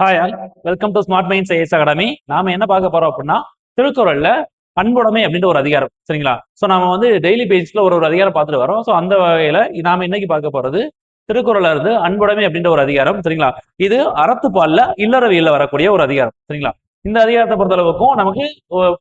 Hi all, welcome to smart minds IS academy. நாம என்ன பார்க்க போறோம் அப்படின்னா, திருக்குறள்ல அன்புடைமை அப்படின்ற ஒரு அதிகாரம். சரிங்களா? சோ நாம டெய்லி பேசிஸ்ல ஒரு அதிகாரம் பார்த்துட்டு வரோம். சோ அந்த வகையில நாம இன்னைக்கு பார்க்க போறது திருக்குறள்ல இருந்து அன்புடைமை அப்படின்ற ஒரு அதிகாரம். சரிங்களா? இது அறத்துப்பால்ல இல்லறவியல்ல வரக்கூடிய ஒரு அதிகாரம். சரிங்களா? இந்த அதிகாரத்தை பொறுத்த அளவுக்கும் நமக்கு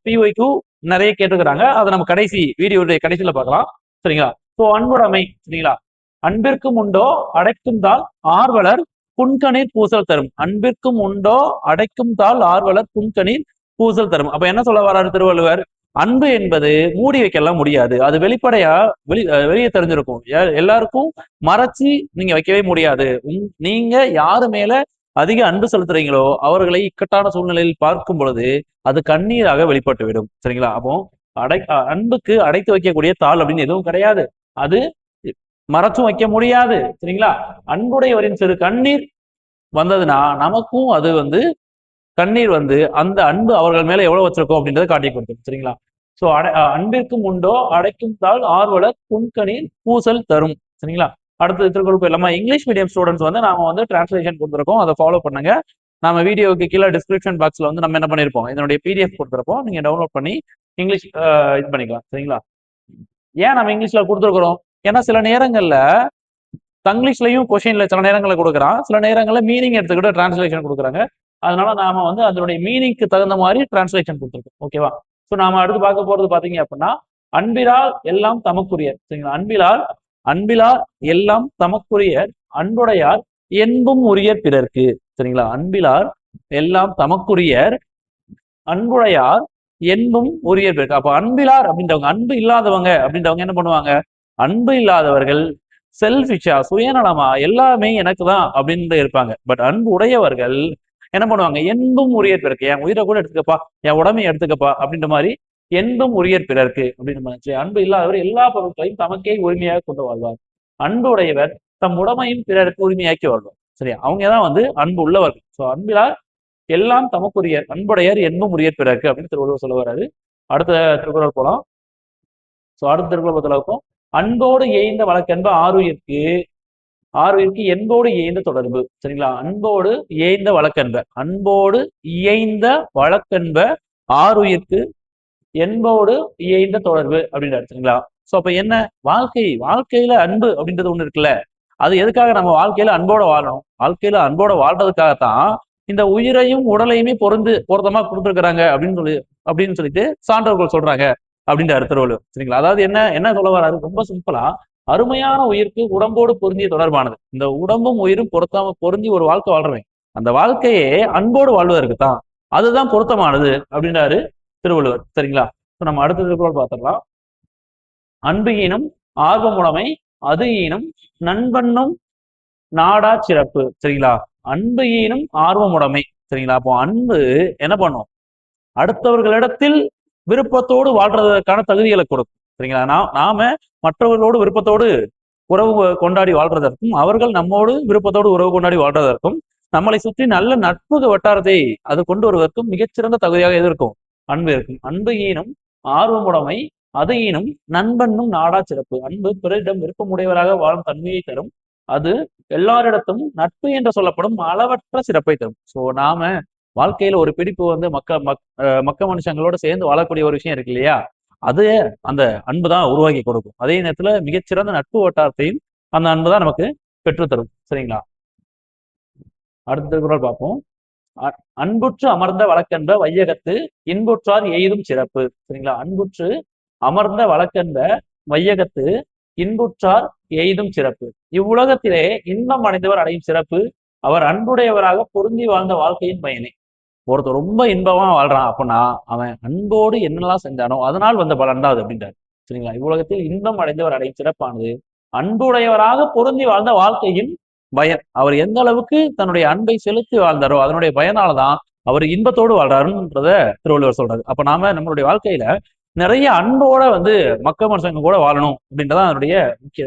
பிஒய்க்கு நிறைய கேட்டுக்கிறாங்க. அதை நம்ம கடைசி வீடியோடைய கடைசியில பார்க்கலாம். சரிங்களா? சோ அன்புடைமை. சரிங்களா? அன்பிற்கும் உண்டோ அடைக்கும் தாள் ஆர்வலர் புன்கணீர் பூசல் தரும். அன்பிற்கும் உண்டோ அடைக்கும் தாள் ஆர்வலர் புன்கணீர் பூசல் தரும். அப்ப என்ன சொல்ல வர்றாரு திருவள்ளுவர்? அன்பு என்பது மூடி வைக்கலாம் முடியாது. அது வெளிப்படையா வெளியே தெரிஞ்சிருக்கும். எல்லாருக்கும் மறைச்சு நீங்க வைக்கவே முடியாது. நீங்க யாரு மேல அதிக அன்பு செலுத்துறீங்களோ அவர்களை இக்கட்டான சூழ்நிலையில் பார்க்கும் பொழுது அது கண்ணீராக வெளிப்பட்டு விடும். சரிங்களா? அப்போ அன்புக்கு அடைத்து வைக்கக்கூடிய தாள் அப்படின்னு எதுவும் கிடையாது. அது மறைச்சும் வைக்க முடியாது. சரிங்களா? அன்புடையவரின் சிறு கண்ணீர் வந்ததுன்னா நமக்கும் அது கண்ணீர் அந்த அன்பு அவர்கள் மேல எவ்வளவு வச்சிருக்கோம் அப்படின்றத காட்டி கொடுத்துரும். சரிங்களா? சோ அன்பிற்கும் உண்டோ அடைக்கும் தாள் ஆர்வலர் புன்கணீர் பூசல் தரும். சரிங்களா? அடுத்தது திருக்குறள் போயிடலாமா? இங்கிலீஷ் மீடியம் ஸ்டூடெண்ட்ஸ் நாம டிரான்ஸ்லேஷன் கொடுத்துருக்கோம். அதை ஃபாலோ பண்ணுங்க. நம்ம வீடியோக்கு கீழே டிஸ்கிரிப்ஷன் பாக்ஸ்ல நம்ம என்ன பண்ணிருப்போம், இதனுடைய பிடிஎஃப் கொடுத்துருப்போம். நீங்க டவுன்லோட் பண்ணி இங்கிலீஷ் இது பண்ணிக்கலாம். சரிங்களா? ஏன் நம்ம இங்கிலீஷ்ல கொடுத்துருக்குறோம்? ஏன்னா சில நேரங்கள்ல தங்கிலீஷ்லயும் கொஸ்டின்ல சில நேரங்களில் கொடுக்குறான், சில நேரங்களில் மீனிங் எடுத்துக்கிட்டு டிரான்ஸ்லேஷன் கொடுக்குறாங்க. அதனால நாம அதனுடைய மீனிங்க்கு தகுந்த மாதிரி டிரான்ஸ்லேஷன் கொடுத்துருக்கோம். ஓகேவா? ஸோ நாம அடுத்து பார்க்க போறது பாத்தீங்க அப்படின்னா, அன்பிலால் எல்லாம் தமக்குரியர். சரிங்களா? அன்பிலார் எல்லாம் தமக்குரியர் அன்புடையார் என்பும் உரியர் பிறர்க்கு. சரிங்களா? அன்பிலார் எல்லாம் தமக்குரியர் அன்புடையார் என்பும் உரியர் பிறர்க்கு. அப்ப அன்பிலார் அப்படின்றவங்க, அன்பு இல்லாதவங்க அப்படின்றவங்க என்ன பண்ணுவாங்க? அன்பு இல்லாதவர்கள் செல்ஃபிஷா, சுயநலமா, எல்லாமே எனக்கு தான் அப்படின்னு இருப்பாங்க. பட் அன்பு உடையவர்கள் என்ன பண்ணுவாங்க? என்பும் உரியர் பிறருக்கு. என் உயிரை கூட எடுத்துக்கப்பா, என் உடமையை எடுத்துக்கப்பா அப்படின்ற மாதிரி என்பும் உரியர் பிறருக்கு அப்படின்னு மாதிரி. அன்பு இல்லாதவர் எல்லா பொருட்களையும் தமக்கே உரிமையாக கொண்டு வாழ்வார். அன்பு உடையவர் தம் உடமையும் பிறருக்கு உரிமையாக்கி வாழ்வார். சரியா? அவங்க தான் அன்பு உள்ளவர்கள். ஸோ அன்பிலார் எல்லாம் தமக்குரியர் அன்புடையர் என்பும் உரியர் பிறருக்கு அப்படின்னு திருவள்ளுவர் சொல்ல வர்றாரு. அடுத்த திருக்குறள் போலாம். ஸோ அடுத்த திருக்குறள் பொறுத்தளவுக்கும் அன்போடு ஏய்ந்த வழக்கென்ப ஆறுயிருக்கு என்போடு இயைந்த தொடர்பு. சரிங்களா? அன்போடு இயைந்த வழக்கென்ப, அன்போடு இயைந்த வழக்கென்ப ஆறுயிருக்கு என்போடு இயைந்த தொடர்பு அப்படின்றாரு. சரிங்களா? சோ அப்ப என்ன வாழ்க்கையில அன்பு அப்படின்றது ஒண்ணு இருக்குல்ல, அது எதுக்காக நம்ம வாழ்க்கையில அன்போட வாழணும்? வாழ்க்கையில அன்போட வாழ்றதுக்காகத்தான் இந்த உயிரையும் உடலையுமே பொருத்தமா கொடுத்துருக்காங்க அப்படின்னு சொல்லிட்டு சான்றோர்கள் சொல்றாங்க அப்படின்றாரு திருவள்ளுவர். சரிங்களா? அதாவது என்ன என்ன சொல்ல வர்றாரு? ரொம்ப சிம்பிளா, அருமையான உயிருக்கு உடம்போடு பொருந்திய தொடர்பானது. இந்த உடம்பும் உயிரும் பொருந்தி ஒரு வாழ்க்கை வாழ்றேன், அந்த வாழ்க்கையே அன்போடு வாழ்வதற்கு தான், அதுதான் பொருத்தமானது அப்படின்றாரு திருவள்ளுவர். சரிங்களா? நம்ம அடுத்த திருக்குறள் பார்த்துடலாம். அன்பு ஈனும் ஆர்வமுடைமை அது ஈனும் நண்பண்ணும் நாடா சிறப்பு. சரிங்களா? அன்பு ஈனும் ஆர்வமுடைமை. சரிங்களா? அப்போ அன்பு என்ன பண்ணும்? அடுத்தவர்களிடத்தில் விருப்பத்தோடு வாழ்றதற்கான தகுதிகளை கொடுக்கும். சரிங்களா? நாம மற்றவர்களோடு விருப்பத்தோடு உறவு கொண்டாடி வாழ்றதற்கும், அவர்கள் நம்மோடு விருப்பத்தோடு உறவு கொண்டாடி வாழ்றதற்கும், நம்மளை சுற்றி நல்ல நட்பு வட்டாரத்தை அது கொண்டு வருவதற்கும் மிகச்சிறந்த தகுதியாக எது இருக்கும்? அன்பு இருக்கும். அன்பு ஈனும் ஆர்வமுடைமை அது ஈனும் நண்பன்னும் நாடா சிறப்பு. அன்பு பிறரிடம் விருப்பமுடையவராக வாழும் தன்மையை தரும். அது எல்லாரிடத்தும் நட்பு என்று சொல்லப்படும் அளவற்ற சிறப்பை தரும். சோ நாம வாழ்க்கையில ஒரு பிடிப்பு மக்க மனுஷங்களோட சேர்ந்து வாழக்கூடிய ஒரு விஷயம் இருக்கு இல்லையா, அது அந்த அன்பு தான் உருவாக்கி கொடுக்கும். அதே நேரத்துல மிகச்சிறந்த நட்பு வட்டாரத்தையும் அந்த அன்பு தான் நமக்கு பெற்றுத்தரும். சரிங்களா? அடுத்த திருக்குறள் பார்ப்போம். அன்புற்று அமர்ந்த வழக்கென்ப வையகத்து இன்புற்றார் எய்தும் சிறப்பு. சரிங்களா? அன்புற்று அமர்ந்த வழக்கென்ப வையகத்து இன்புற்றார் எய்தும் சிறப்பு. இவ்வுலகத்திலே இன்பம் அடைந்தவர் அடையும் சிறப்பு அவர் அன்புடையவராக பொருந்தி வாழ்ந்த வாழ்க்கையின் பயனே. ஒருத்தர் ரொம்ப இன்பமா வாழ்றான் அப்படின்னா அவன் அன்போடு என்னெல்லாம் செஞ்சானோ அதனால் வந்த பலன் தான் அது அப்படின்றாரு. சரிங்களா? இவ்வுலகத்தில் இன்பம் அடைந்தவர் அடையும் சிறப்பானது அன்புடையவராக பொருந்தி வாழ்ந்த வாழ்க்கையின் பயன். அவர் எந்த அளவுக்கு தன்னுடைய அன்பை செலுத்தி வாழ்ந்தாரோ அதனுடைய பயனாலதான் அவர் இன்பத்தோடு வாழ்றாருன்றத திருவள்ளுவர் சொல்றாரு. அப்ப நாம நம்மளுடைய வாழ்க்கையில நிறைய அன்போட மக்க மனுஷங்க கூட வாழணும் அப்படின்றதான் அதனுடைய முக்கிய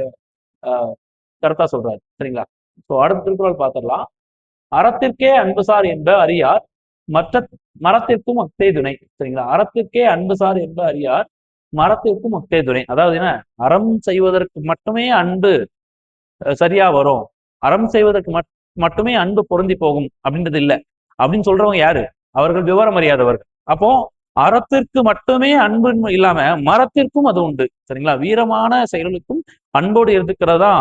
கருத்தா சொல்றாரு. சரிங்களா? ஸோ அடுத்த திருக்குறள் பார்த்துடலாம். அறத்திற்கே அன்புசார் என்ப அறியார் மற்ற மரத்திற்கும் அக்தே துணை. சரிங்களா? அறத்திற்கே அன்புசார் என்ப அறியார் மரத்திற்கும் அக்தே துணை. அதாவது என்ன, அறம் செய்வதற்கு மட்டுமே அன்பு சரியா வரும், அறம் செய்வதற்கு மட்டுமே அன்பு பொருந்தி போகும் அப்படின்றது இல்லை. அப்படின்னு சொல்றவங்க யாரு? அவர்கள் விவரம் அறியாதவர்கள். அப்போ அறத்திற்கு மட்டுமே அன்பு இல்லாம மரத்திற்கும் அது உண்டு. சரிங்களா? வீரமான செயல்களுக்கும் அன்போடு இருக்கிறதா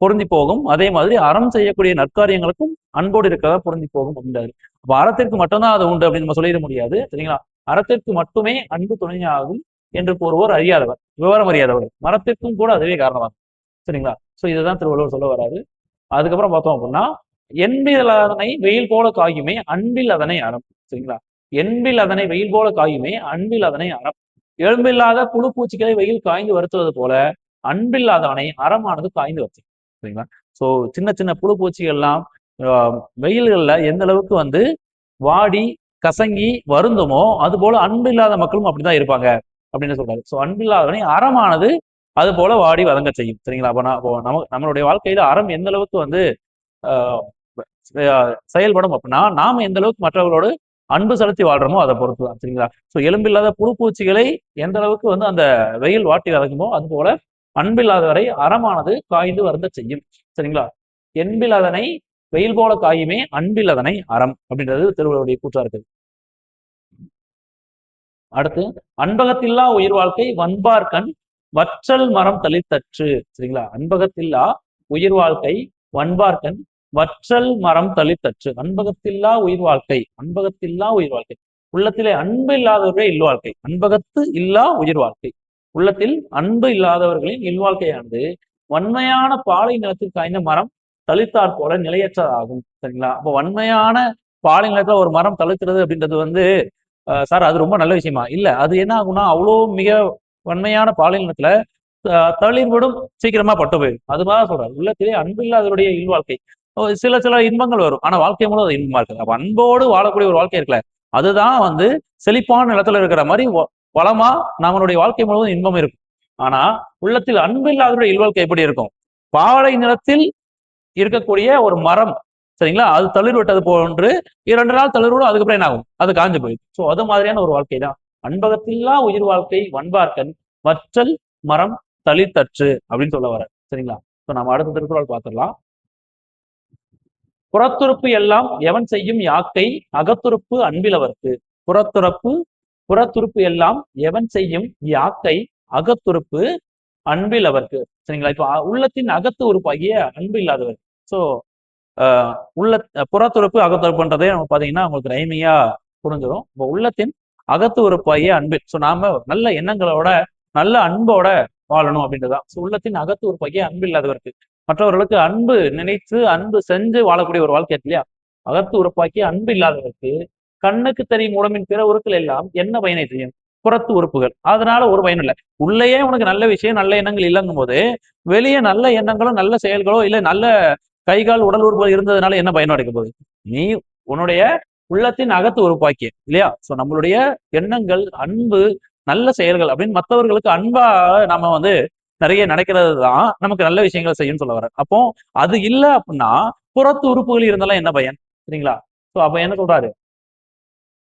பொருந்தி போகும். அதே மாதிரி அறம் செய்யக்கூடிய நற்காரியங்களுக்கும் அன்போடு இருக்கிறதா பொருந்தி போகும் அப்படின்றாரு. அப்ப அறத்திற்கு மட்டும்தான் அது உண்டு அப்படின்னு நம்ம சொல்லிட முடியாது. சரிங்களா? அறத்திற்கு மட்டுமே அன்பு துணையாகும் என்று கூறுவோர் அறியாதவர், விவரம் அறியாதவர். மரத்திற்கும் கூட அதுவே காரணமாகும். சரிங்களா? சோ இதுதான் திருவள்ளுவர் சொல்ல வராரு. அதுக்கப்புறம் பார்த்தோம் அப்படின்னா, என்பில் அதனை வெயில் போல காயுமே அன்பில் அதனை அறம். சரிங்களா? என்பில் அதனை வெயில் போல காயுமே அன்பில் அதனை அறம். எலும்பில்லாத புழு பூச்சிகளை வெயில் காய்ந்து வருத்துவது போல அன்பில்லாதவனை அறமானது காய்ந்து வச்சு. சரிங்களா? சோ சின்ன சின்ன புழு பூச்சிகள்லாம் வெயில்கள்ல எந்த அளவுக்கு வந்து வாடி கசங்கி வருந்துமோ அது போல அன்பில்லாத மக்களும் அப்படிதான் இருப்பாங்க அப்படின்னு சொல்றாரு. சோ அன்பில்லாதவனை அறமானது அது போல வாடி வதங்க செய்யும். சரிங்களா? அப்போ நம்மளுடைய வாழ்க்கையில அறம் எந்த அளவுக்கு வந்து செயல்படும் அப்படின்னா நாம எந்த அளவுக்கு மற்றவர்களோடு அன்பு செலுத்தி வாழ்றோமோ அதை பொறுத்துதான். சரிங்களா? சோ எலும்பில்லாத புழு பூச்சிகளை எந்த அளவுக்கு வந்து அந்த வெயில் வாட்டி வதக்குமோ அது போல அன்பில்லாதவரை அறமானது காய்ந்து வருந்த செய்யும். சரிங்களா? என்பில் அதனை வெயில் போல காயுமே அன்பில் அதனை அறம் அப்படின்றது திருவள்ளுவருடைய கூற்றா இருக்குது. அடுத்து அன்பகத்தில்லா உயிர் வாழ்க்கை வன்பார்கண் வற்றல் மரம் தளித்தற்று. சரிங்களா? அன்பகத்தில்லா உயிர் வாழ்க்கை வன்பார்கண் வற்றல் மரம் தளித்தற்று. அன்பகத்தில்லா உயிர் வாழ்க்கை, அன்பகத்தில்லா உயிர் வாழ்க்கை. உள்ளத்திலே அன்பு இல்லாதவர்களே இல்வாழ்க்கை. அன்பகத்து இல்லா உயிர் வாழ்க்கை. உள்ளத்தில் அன்பு இல்லாதவர்களின் இல்வாழ்க்கையானது வன்மையான பாலை நிலத்தில் காய்ந்த மரம் தளித்தாற் போல நிலையற்றதாகும். சரிங்களா? அப்போ வன்மையான பாலை நிலத்துல ஒரு மரம் தளிக்கிறது அப்படின்றது வந்து சார் அது ரொம்ப நல்ல விஷயமா? இல்ல. அது என்ன ஆகும்னா அவ்வளோ மிக வன்மையான பாலை நிலத்துல தளிர்விடும் சீக்கிரமா பட்டு போயிடும். அதுதான் சொல்றாரு. உள்ளத்திலே அன்பு இல்லாதவருடைய இல்வாழ்க்கை. சில சில இன்பங்கள் வரும். ஆனா வாழ்க்கை முழு அது இன்பமா இருக்கு. அப்ப அன்போடு வாழக்கூடிய ஒரு வாழ்க்கை இருக்குல்ல, அதுதான் வந்து செழிப்பான நிலத்துல இருக்கிற மாதிரி வளமா நம்மளுடைய வாழ்க்கை முழுவதும் இன்பம் இருக்கும். ஆனா உள்ளத்தில் அன்பு இல்லாதவருடைய இல்வாழ்க்கை எப்படி இருக்கும்? பாலை நிலத்தில் இருக்கக்கூடிய ஒரு மரம், சரிங்களா? அது தளிர் விட்டது போன்று 2 நாள் தளிர்விடும், அதுக்கப்புறம் என்ன ஆகும்? அது காஞ்சு போயிடும். சோ அது மாதிரியான ஒரு வாழ்க்கை தான் அன்பகத்தில்லா உயிர் வாழ்க்கை வன்பார்க்கன் வற்றல் மரம் தளிர்த்தற்று அப்படின்னு சொல்ல வர. சரிங்களா? சோ நம்ம அடுத்த திருக்குறள் பார்த்துடலாம். புறத்துறுப்பு எல்லாம் எவன் செய்யும் யாக்கை அகத்துறுப்பு அன்பிலவர்க்கு. புறத்துறப்பு புறத்துறுப்பு எல்லாம் எவன் செய்யும் யாக்கை அகத்துறுப்பு அன்பில் அவருக்கு. சரிங்களா? இப்ப உள்ளத்தின் அகத்து உறுப்பாகிய அன்பு இல்லாதவர். சோ உள்ள புறத்துறுப்பு அகத்துறுப்புன்றதே நம்ம பாத்தீங்கன்னா உங்களுக்கு ரைமையா புரிஞ்சிடும். இப்போ உள்ளத்தின் அகத்து உறுப்பாகிய அன்பில். சோ நாம நல்ல எண்ணங்களோட நல்ல அன்போட வாழணும் அப்படின்றதுதான். உள்ளத்தின் அகத்து உறுப்பாகிய அன்பு இல்லாதவருக்கு. மற்றவர்களுக்கு அன்பு நினைத்து அன்பு செஞ்சு வாழக்கூடிய ஒரு வாழ்க்கை இல்லையா? அகத்து உறுப்பாக்கிய அன்பு இல்லாதவருக்கு கண்ணுக்கு தெரியும் உடம்பின் பிற உறுப்புகள் எல்லாம் என்ன பயனை செய்யும்? புறத்து உறுப்புகள். அதனால ஒரு பயன் இல்லை. உள்ளேயே உனக்கு நல்ல விஷயம் நல்ல எண்ணங்கள் இல்லைங்கும் போது வெளியே நல்ல எண்ணங்களோ நல்ல செயல்களோ இல்ல நல்ல கைகால் உடல் உறுப்புகள் இருந்ததுனால என்ன பயன் அடைக்க போகுது? நீ உன்னுடைய உள்ளத்தின் அகத்து உறுப்பாக்கிய இல்லையா? சோ நம்மளுடைய எண்ணங்கள் அன்பு நல்ல செயல்கள் அப்படின்னு மற்றவர்களுக்கு அன்பா நம்ம வந்து நிறைய நினைக்கிறது தான் நமக்கு நல்ல விஷயங்களை செய்யும் சொல்ல வர. அப்போ அது இல்லை அப்படின்னா புறத்து உறுப்புகள் இருந்தாலும் என்ன பயன்? சரிங்களா? சோ அப்ப என்ன சொல்றாரு?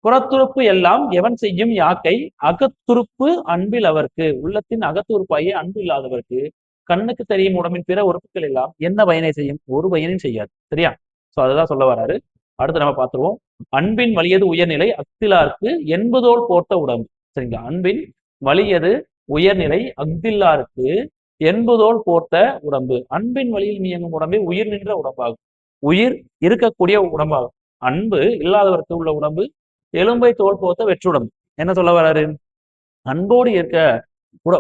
புறத்துறுப்பு எல்லாம் எவன் செய்யும் யாக்கை அகத்துறுப்பு அன்பில் அவருக்கு. உள்ளத்தின் அகத்துறுப்பாகிய அன்பு இல்லாதவருக்கு கண்ணுக்கு தெரியும் உடம்பின் பிற உறுப்புகள் எல்லாம் என்ன பயனை செய்யும்? ஒரு பயனையும் செய்யாது. சரியா? சோ அதுதான் சொல்ல வராரு. அடுத்து நம்ம பார்த்துருவோம். அன்பின் வலியது உயர்நிலை அக்திலாருக்கு என்பதோல் போர்த்த உடம்பு. சரிங்களா? அன்பின் வலியது உயர்நிலை அக்தில்லாருக்கு என்பதோல் போர்த்த உடம்பு. அன்பின் வழியில் இயங்கும் உடம்பே உயிர் நின்ற உடம்பாகும். உயிர் இருக்கக்கூடிய உடம்பாகும். அன்பு இல்லாதவருக்கு உள்ள உடம்பு எலும்பை தோல் போத்த வெற்றுடம்பு. என்ன சொல்ல வராரு? அன்போடு இருக்க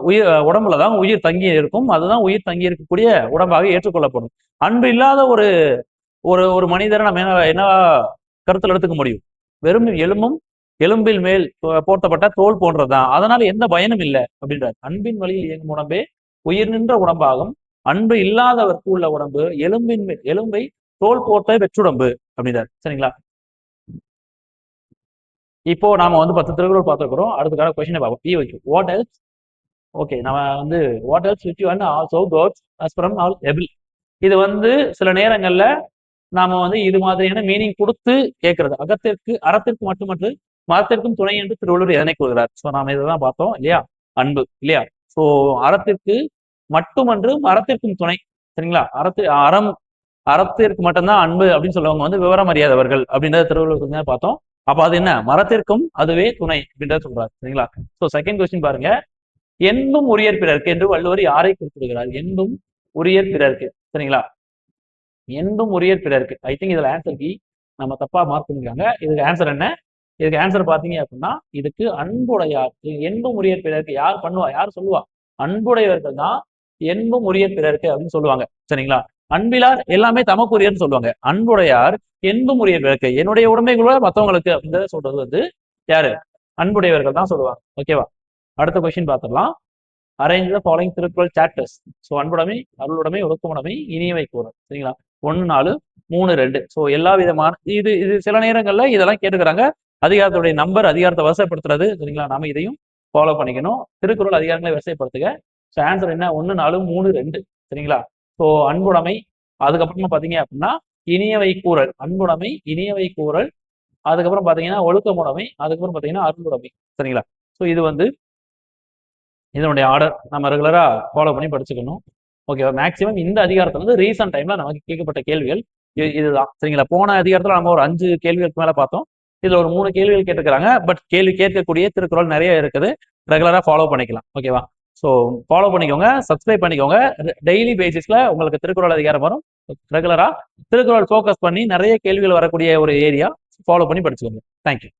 உயிர் உடம்புலதான் உயிர் தங்கி இருக்கும். அதுதான் உயிர் தங்கி இருக்கக்கூடிய உடம்பாக ஏற்றுக்கொள்ளப்படும். அன்பு இல்லாத ஒரு ஒரு ஒரு மனிதரை நம்ம என்ன கருத்தில் எடுத்துக்க முடியும்? வெறும் எலும்பும் எலும்பில் மேல் போர்த்தப்பட்ட தோல் போன்றதுதான். அதனால எந்த பயனும் இல்லை அப்படின்றார். அன்பின் வழியில் இயங்கும் உடம்பே உயிர் நின்ற உடம்பாகும். அன்பு இல்லாதவருக்கு உள்ள உடம்பு எலும்பை தோல் போர்த்த வெற்றுடம்பு அப்படின்றார். சரிங்களா? இப்போ நாம வந்து 10 திருக்குறள் பார்த்துக்கிறோம். அடுத்தக்கான கொஸ்டினை பார்ப்போம். பி வைக்கும் வாட் எல்ஸ். ஓகே நம்ம வந்து what else with you and also quotes as from all able. இது வந்து சில நேரங்கள்ல நாம வந்து இது மாதிரியான மீனிங் கொடுத்து கேட்கறது. அறத்திற்கு மட்டுமன்று மரத்திற்கும் துணை என்று திருவள்ளுவர் எதனை கூறுகிறார்? ஸோ நாம இதைதான் பார்த்தோம் இல்லையா? அன்பு இல்லையா? ஸோ அறத்திற்கு மட்டுமன்று மரத்திற்கும் துணை. சரிங்களா? அறம் அறத்திற்கு மட்டும்தான் அன்பு அப்படின்னு சொல்லுவாங்க வந்து விவரம் அறியாதவர்கள் அப்படின்றத திருவள்ளுவர் பார்த்தோம். அப்ப அது என்ன, மரத்திற்கும் அதுவே துணை அப்படின்றத சொல்றாரு. சரிங்களா? சோ செகண்ட் கொஸ்டின் பாருங்க, என்பும் உரியர் பிறர்க்கு என்று வள்ளுவர் யாரை குறிப்பிடுகிறார்? என்பும் உரியர் பிறர்க்கு. சரிங்களா? என்பும் உரியர் பிறர்க்கு. ஐ திங்க் இதுல ஆன்சர் பி, நம்ம தப்பா மார்க் பண்ணிருக்காங்க. இதுக்கு ஆன்சர் என்ன? இதுக்கு ஆன்சர் பாத்தீங்க அப்படின்னா இதுக்கு அன்புடையார். என்பும் உரியர் பிறர்க்கு யார் பண்ணுவா, யார் சொல்லுவா? அன்புடையவர்கள் தான் என்பும் உரியர் பிறர்க்கு அப்படின்னு சொல்லுவாங்க. சரிங்களா? அன்பிலார் எல்லாமே தமக்குரியர்னு சொல்லுவாங்க. அன்புடையார் என்பும் உரியர் பிறர்க்கு, என்னுடைய உடைமை கூட மத்தவங்களுக்கு அப்படின்றத சொல்றது வந்து யாரு? அன்புடையவர்கள் தான் சொல்லுவாங்க. ஓகேவா? அடுத்த கொஸ்டின் பார்த்துடலாம். Arrange the following Thirukkural chapters. So அன்புடைமை, அருளுடைமை, ஒழுக்கமுடைமை, இனியவை கூறல். சரிங்களா? 1 4 3 2. ஸோ எல்லா விதமான இது இது சில நேரங்கள்ல இதெல்லாம் கேட்டுக்கிறாங்க. அதிகாரத்துடைய நம்பர், அதிகாரத்தை வரிசைப்படுத்துறது. சரிங்களா? நாம இதையும் ஃபாலோ பண்ணிக்கணும். திருக்குறள் அதிகாரங்களை வரிசைப்படுத்துக. ஸோ ஆன்சர் என்ன? 1 4 3 2. சரிங்களா? ஸோ அன்புடைமை, அதுக்கப்புறமா பாத்தீங்க அப்படின்னா இனியவை கூறல். அன்புடைமை, இனியவை கூறல், அதுக்கப்புறம் பாத்தீங்கன்னா ஒழுக்கமுடைமை, அதுக்கப்புறம் பாத்தீங்கன்னா அருளுடைமை. சரிங்களா? ஸோ இது வந்து இதனுடைய ஆர்டர் நம்ம ரெகுலரா ஃபாலோ பண்ணி படிச்சுக்கணும். ஓகேவா? மேக்ஸிமம் இந்த அதிகாரத்துல வந்து ரீசன்ட் டைம்ல நமக்கு கேட்கப்பட்ட கேள்விகள் இதுதான். சரிங்களா? போன அதிகாரத்துல நம்ம ஒரு 5 கேள்விகளுக்கு மேல பார்த்தோம். இதுல ஒரு 3 கேள்விகள் கேட்டுக்கிறாங்க. பட் கேள்வி கேட்கக்கூடிய திருக்குறள் நிறைய இருக்குது. ரெகுலரா ஃபாலோ பண்ணிக்கலாம். ஓகேவா? ஸோ ஃபாலோ பண்ணிக்கோங்க, சப்ஸ்கிரைப் பண்ணிக்கோங்க. டெய்லி பேசிஸ்ல உங்களுக்கு திருக்குறள் அதிகாரம் வரும். ரெகுலரா திருக்குறள் ஃபோக்கஸ் பண்ணி நிறைய கேள்விகள் வரக்கூடிய ஒரு ஏரியா. ஃபாலோ பண்ணி படிச்சுக்கோங்க. தேங்க்யூ.